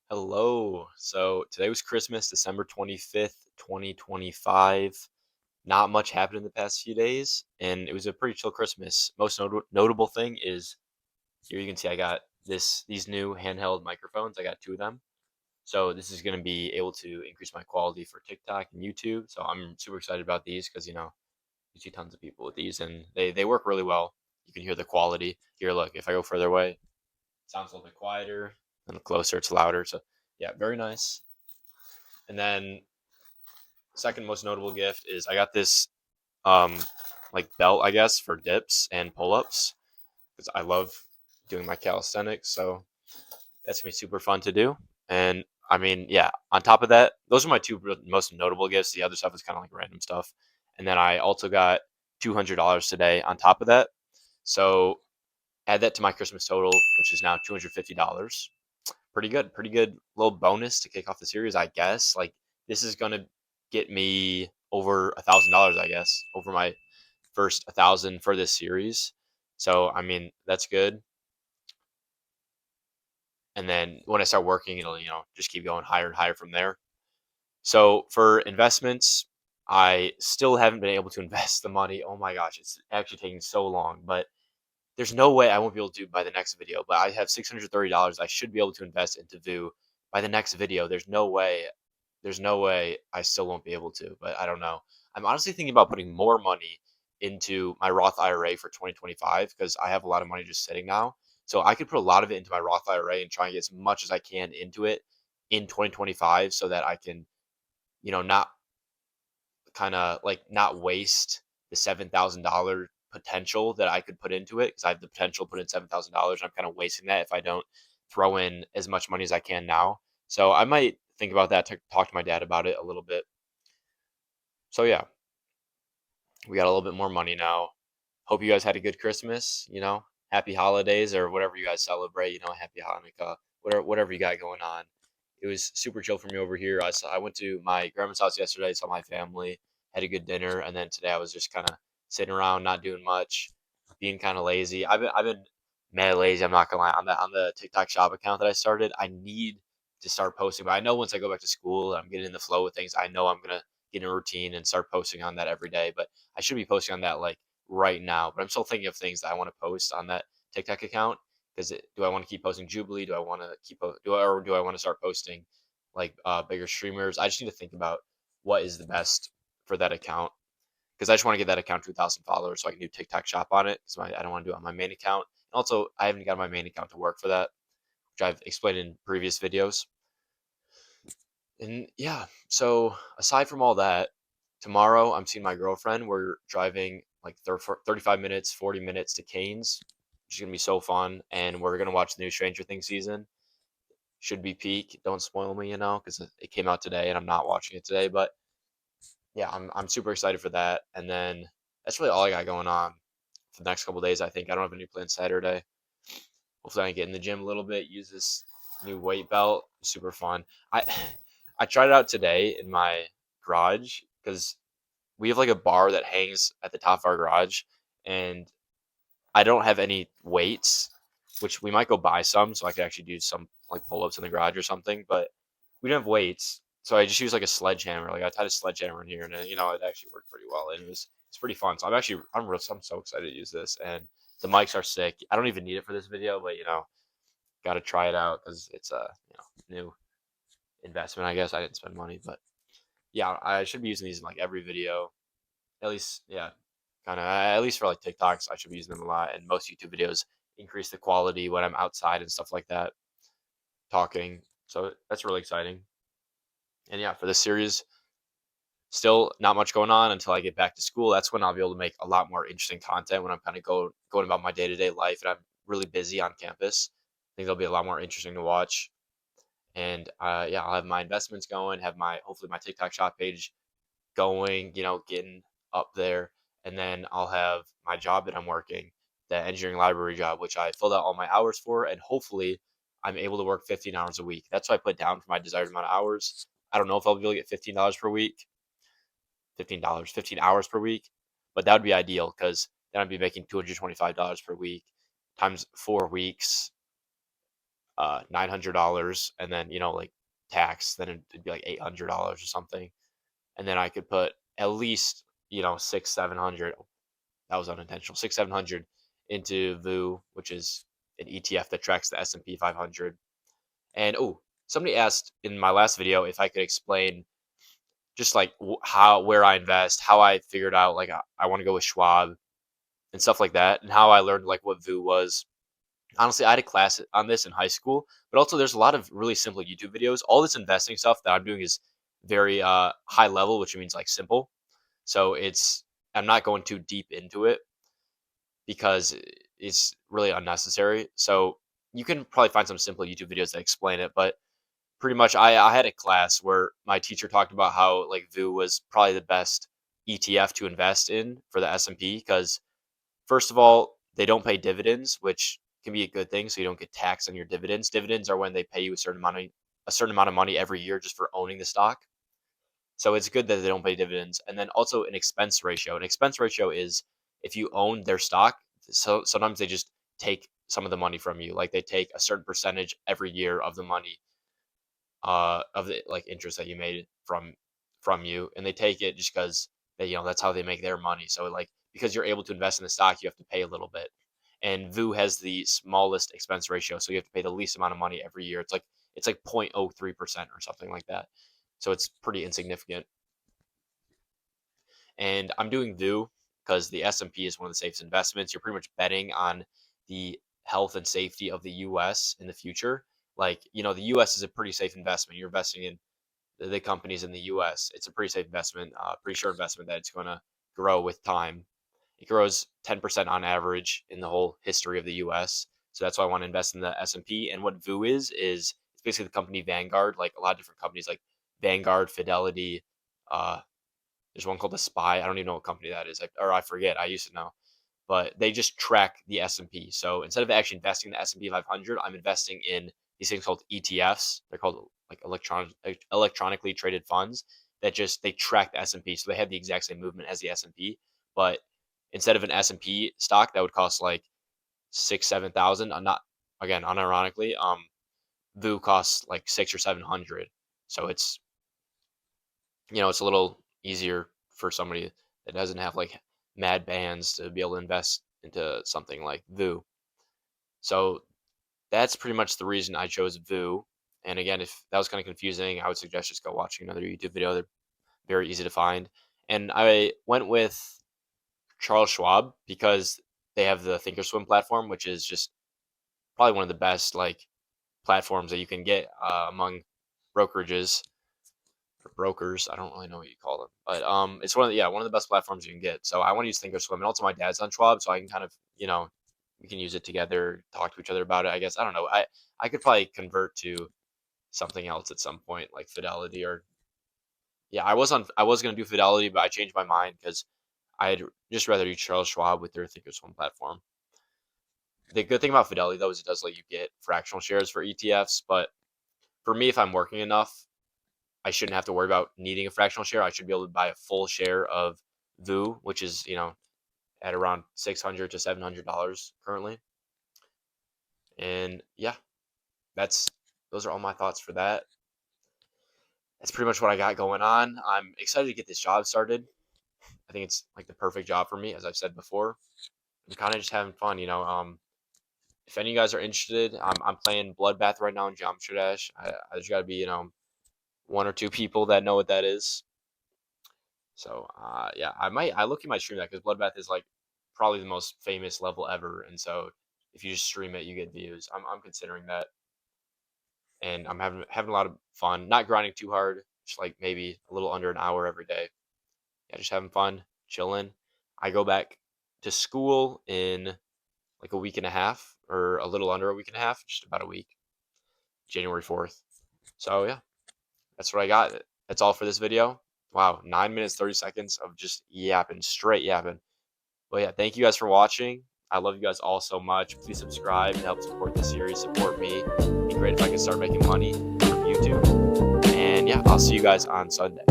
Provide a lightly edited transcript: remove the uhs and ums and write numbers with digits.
Hello. So today was Christmas, December 25th, 2025. Not much happened in the past few days, and it was a pretty chill Christmas. Most notable thing is here you can see I got these new handheld microphones. I got two of them. So this is going to be able to increase my quality for TikTok and YouTube. So I'm super excited about these because you see tons of people with these and they work really well. You can hear the quality. Here, look, if I go further away, sounds a little bit quieter, and closer, it's louder. So yeah, very nice. And then second most notable gift is I got this um like belt, I guess, for dips and pull-ups because I love doing my calisthenics. So that's gonna be super fun to do. And I mean, yeah, on top of that, those are my two most notable gifts. The other stuff is kind of like random stuff. And then I also got $200 today on top of that. So add that to my Christmas total, which is now $250. Pretty good little bonus to kick off the series, I guess. Like this is gonna get me over $1,000, I guess, over my first 1,000 for this series. So I mean that's good. And then when I start working, it'll just keep going higher and higher from there. So for investments, I still haven't been able to invest the money. Oh my gosh, it's actually taking so long, but there's no way I won't be able to by the next video. But I have $630 I should be able to invest into Vu by the next video. There's no way I still won't be able to, but I don't know. I'm honestly thinking about putting more money into my Roth IRA for 2025 because I have a lot of money just sitting now. So I could put a lot of it into my Roth IRA and try and get as much as I can into it in 2025 so that I can, not kind of like not waste the $7,000 potential that I could put into it because I have the potential to put in $7,000. I'm kind of wasting that if I don't throw in as much money as I can now. So I might think about that to talk to my dad about it a little bit. So yeah, we got a little bit more money now. Hope you guys had a good Christmas. Happy holidays or whatever you guys celebrate. Happy Hanukkah, whatever you got going on. It was super chill for me over here. I went to my grandma's house yesterday, saw my family, had a good dinner, and then today I was just kind of sitting around, not doing much, being kind of lazy. I've been mad lazy. I'm not gonna lie. On the TikTok shop account that I started, I need to start posting. But I know once I go back to school and I'm getting in the flow of things, I know I'm gonna get in a routine and start posting on that every day. But I should be posting on that like right now. But I'm still thinking of things that I want to post on that TikTok account. Because do I want to keep posting Jubilee? Do I want to do I want to start posting like bigger streamers? I just need to think about what is the best for that account because I just want to get that account to 1,000 followers so I can do TikTok Shop on it because I don't want to do it on my main account. And also, I haven't got my main account to work for that, which I've explained in previous videos. And yeah, so aside from all that, tomorrow I'm seeing my girlfriend. We're driving like 35 minutes, 40 minutes to Canes, which is going to be so fun. And we're going to watch the new Stranger Things season. Should be peak. Don't spoil me, because it came out today and I'm not watching it today. But yeah, I'm super excited for that. And then that's really all I got going on for the next couple days. I think I don't have any plans Saturday. Hopefully, I can get in the gym a little bit. Use this new weight belt. Super fun. I I tried it out today in my garage because we have like a bar that hangs at the top of our garage, and I don't have any weights, which we might go buy some so I could actually do some like pull ups in the garage or something. But we don't have weights, so I just use like a sledgehammer. Like I tied a sledgehammer in here, and it actually worked pretty well, and it's pretty fun. So I'm so excited to use this, and the mics are sick. I don't even need it for this video, but got to try it out because it's a new investment. I guess I didn't spend money, but yeah, I should be using these in like every video, at least. Yeah, kind of at least for like TikToks, I should be using them a lot, and most YouTube videos increase the quality when I'm outside and stuff like that talking. So that's really exciting. And yeah, for this series, still not much going on until I get back to school. That's when I'll be able to make a lot more interesting content when I'm kind of going about my day to day life and I'm really busy on campus. I think there'll be a lot more interesting to watch. And yeah, I'll have my investments going, have my hopefully my TikTok shop page going, getting up there, and then I'll have my job that I'm working, the engineering library job, which I filled out all my hours for, and hopefully I'm able to work 15 hours a week. That's what I put down for my desired amount of hours. I don't know if I'll be able to get $15 per week, $15, 15 hours per week, but that would be ideal because then I'd be making $225 per week times 4 weeks. $900, and then like tax, then it'd be like $800 or something, and then I could put at least six, 700. That was unintentional. 700 into VU, which is an ETF that tracks the S&P 500. And oh, somebody asked in my last video if I could explain just like where I invest, how I figured out like I want to go with Schwab and stuff like that, and how I learned like what VU was. Honestly, I had a class on this in high school, but also there's a lot of really simple YouTube videos. All this investing stuff that I'm doing is very high level, which means like simple. So I'm not going too deep into it because it's really unnecessary. So you can probably find some simple YouTube videos that explain it, but pretty much I had a class where my teacher talked about how like VU was probably the best ETF to invest in for the S&P because first of all, they don't pay dividends, which can be a good thing, so you don't get taxed on your dividends. Dividends are when they pay you a certain amount of money every year just for owning the stock. So it's good that they don't pay dividends. And then also an expense ratio. An expense ratio is if you own their stock, so sometimes they just take some of the money from you. Like they take a certain percentage every year of the money, of the like interest that you made from you, and they take it just because that's how they make their money. So like because you're able to invest in the stock, you have to pay a little bit. And VU has the smallest expense ratio, so you have to pay the least amount of money every year. It's like 0.03% or something like that. So it's pretty insignificant. And I'm doing VU because the S&P is one of the safest investments. You're pretty much betting on the health and safety of the US in the future. Like, the US is a pretty safe investment. You're investing in the companies in the US. It's a pretty safe investment, pretty sure investment that it's going to grow with time. It grows 10% on average in the whole history of the US. So that's why I want to invest in the S&P. And what VU is it's basically the company Vanguard, like a lot of different companies like Vanguard, Fidelity, uh, there's one called the SPY. I don't even know what company that is, or I forget. I used to know, but they just track the S&P. So instead of actually investing in the S&P 500, I'm investing in these things called ETFs. They're called like electronically traded funds that just they track the S&P. So they have the exact same movement as the S&P, but instead of an S&P stock that would cost like 6, 7 thousand, I'm not again unironically, VU costs like 6 or 700. So it's a little easier for somebody that doesn't have like mad bands to be able to invest into something like VU. So that's pretty much the reason I chose VU. And again, if that was kind of confusing, I would suggest just go watching another YouTube video. They're very easy to find. And I went with Charles Schwab because they have the Thinkorswim platform, which is just probably one of the best like platforms that you can get among brokerages or brokers. I don't really know what you call them, but it's one of the best platforms you can get. So I want to use Thinkorswim, and also my dad's on Schwab, so I can kind of we can use it together, talk to each other about it. I guess I don't know. I could probably convert to something else at some point, like Fidelity or yeah. I was gonna do Fidelity, but I changed my mind because I'd just rather use Charles Schwab with their Thinkorswim platform. The good thing about Fidelity though is it does let you get fractional shares for ETFs, but for me, if I'm working enough, I shouldn't have to worry about needing a fractional share. I should be able to buy a full share of VU, which is at around $600 to $700 currently. And yeah, those are all my thoughts for that. That's pretty much what I got going on. I'm excited to get this job started. I think it's like the perfect job for me, as I've said before. I'm kind of just having fun, If any of you guys are interested, I'm playing Bloodbath right now in Geometry Dash. There's got to be one or two people that know what that is. So yeah, I look at my stream that because Bloodbath is like probably the most famous level ever, and so if you just stream it, you get views. I'm considering that, and I'm having a lot of fun. Not grinding too hard, just like maybe a little under an hour every day. Yeah, just having fun, chilling. I go back to school in like a week and a half, or a little under a week and a half, just about a week, January 4th. So yeah, that's what I got. That's all for this video. Wow, 9 minutes 30 seconds of just yapping, straight yapping. But yeah, thank you guys for watching. I love you guys all so much. Please subscribe to help support this series, support me. It'd be great if I could start making money from YouTube. And yeah, I'll see you guys on Sunday.